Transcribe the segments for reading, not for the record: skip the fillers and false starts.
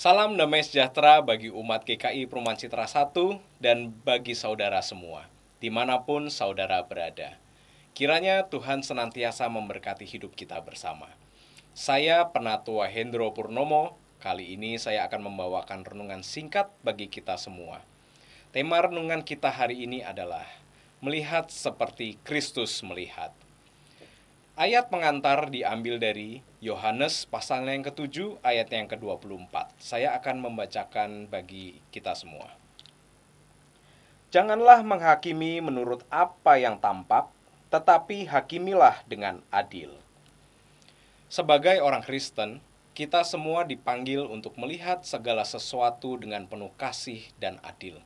Salam damai sejahtera bagi umat GKI Perumahan Citra 1 dan bagi saudara semua, dimanapun saudara berada. Kiranya Tuhan senantiasa memberkati hidup kita bersama. Saya Penatua Hendro Purnomo, kali ini saya akan membawakan renungan singkat bagi kita semua. Tema renungan kita hari ini adalah melihat seperti Kristus melihat. Ayat pengantar diambil dari Yohanes pasal yang ke-7 ayat yang ke-24. Saya akan membacakan bagi kita semua. Janganlah menghakimi menurut apa yang tampak, tetapi hakimilah dengan adil. Sebagai orang Kristen, kita semua dipanggil untuk melihat segala sesuatu dengan penuh kasih dan adil.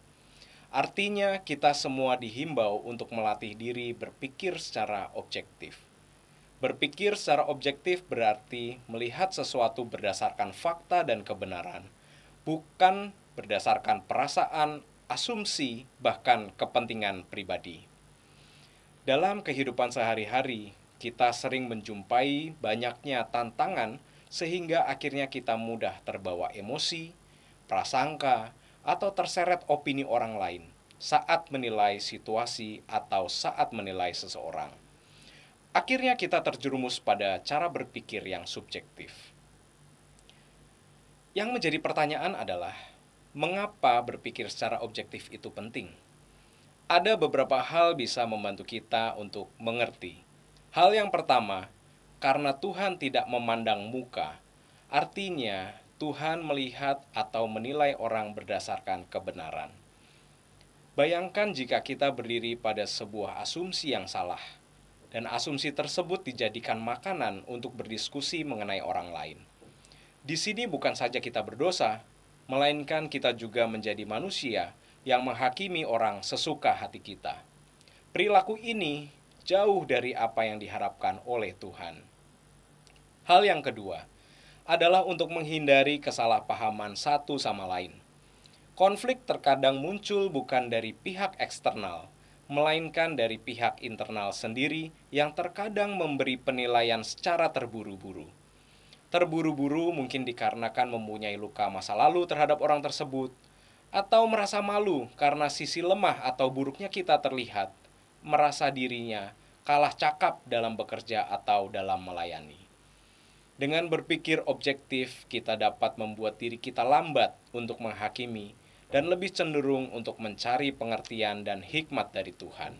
Artinya kita semua dihimbau untuk melatih diri berpikir secara objektif. Berpikir secara objektif berarti melihat sesuatu berdasarkan fakta dan kebenaran, bukan berdasarkan perasaan, asumsi, bahkan kepentingan pribadi. Dalam kehidupan sehari-hari, kita sering menjumpai banyaknya tantangan sehingga akhirnya kita mudah terbawa emosi, prasangka, atau terseret opini orang lain saat menilai situasi atau saat menilai seseorang. Akhirnya kita terjerumus pada cara berpikir yang subjektif. Yang menjadi pertanyaan adalah, mengapa berpikir secara objektif itu penting? Ada beberapa hal bisa membantu kita untuk mengerti. Hal yang pertama, karena Tuhan tidak memandang muka, artinya Tuhan melihat atau menilai orang berdasarkan kebenaran. Bayangkan jika kita berdiri pada sebuah asumsi yang salah, dan asumsi tersebut dijadikan makanan untuk berdiskusi mengenai orang lain. Di sini bukan saja kita berdosa, melainkan kita juga menjadi manusia yang menghakimi orang sesuka hati kita. Perilaku ini jauh dari apa yang diharapkan oleh Tuhan. Hal yang kedua adalah untuk menghindari kesalahpahaman satu sama lain. Konflik terkadang muncul bukan dari pihak eksternal, melainkan dari pihak internal sendiri yang terkadang memberi penilaian secara terburu-buru. Terburu-buru mungkin dikarenakan mempunyai luka masa lalu terhadap orang tersebut, atau merasa malu karena sisi lemah atau buruknya kita terlihat, merasa dirinya kalah cakap dalam bekerja atau dalam melayani. Dengan berpikir objektif, kita dapat membuat diri kita lambat untuk menghakimi dan lebih cenderung untuk mencari pengertian dan hikmat dari Tuhan.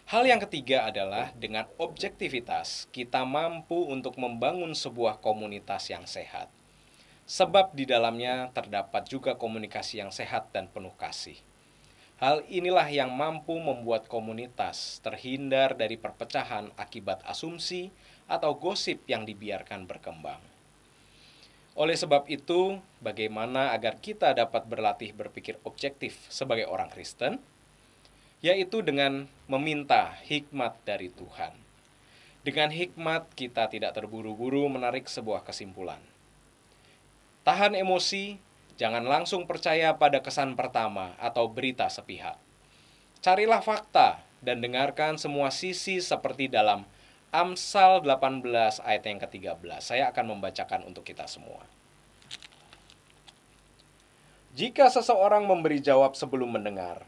Hal yang ketiga adalah dengan objektivitas kita mampu untuk membangun sebuah komunitas yang sehat. Sebab di dalamnya terdapat juga komunikasi yang sehat dan penuh kasih. Hal inilah yang mampu membuat komunitas terhindar dari perpecahan akibat asumsi atau gosip yang dibiarkan berkembang. Oleh sebab itu, bagaimana agar kita dapat berlatih berpikir objektif sebagai orang Kristen? Yaitu dengan meminta hikmat dari Tuhan. Dengan hikmat, kita tidak terburu-buru menarik sebuah kesimpulan. Tahan emosi, jangan langsung percaya pada kesan pertama atau berita sepihak. Carilah fakta dan dengarkan semua sisi seperti dalam Amsal 18 ayat yang ke-13. Saya akan membacakan untuk kita semua. Jika seseorang memberi jawab sebelum mendengar,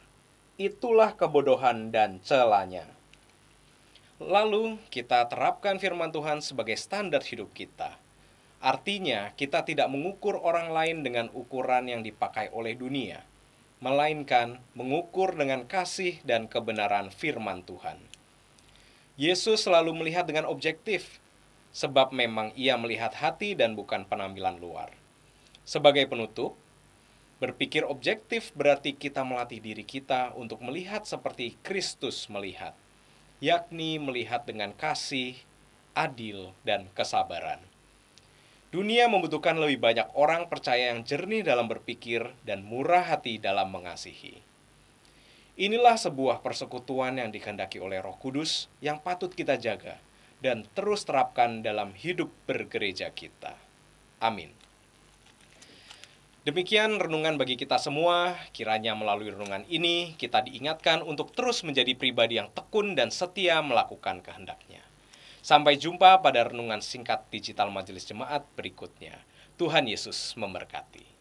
itulah kebodohan dan celanya. Lalu kita terapkan firman Tuhan sebagai standar hidup kita. Artinya kita tidak mengukur orang lain dengan ukuran yang dipakai oleh dunia, melainkan mengukur dengan kasih dan kebenaran firman Tuhan. Yesus selalu melihat dengan objektif, sebab memang ia melihat hati dan bukan penampilan luar. Sebagai penutup, berpikir objektif berarti kita melatih diri kita untuk melihat seperti Kristus melihat, yakni melihat dengan kasih, adil, dan kesabaran. Dunia membutuhkan lebih banyak orang percaya yang jernih dalam berpikir dan murah hati dalam mengasihi. Inilah sebuah persekutuan yang dikehendaki oleh Roh Kudus yang patut kita jaga dan terus terapkan dalam hidup bergereja kita. Amin. Demikian renungan bagi kita semua. Kiranya melalui renungan ini kita diingatkan untuk terus menjadi pribadi yang tekun dan setia melakukan kehendak-Nya. Sampai jumpa pada renungan singkat digital Majelis Jemaat berikutnya. Tuhan Yesus memberkati.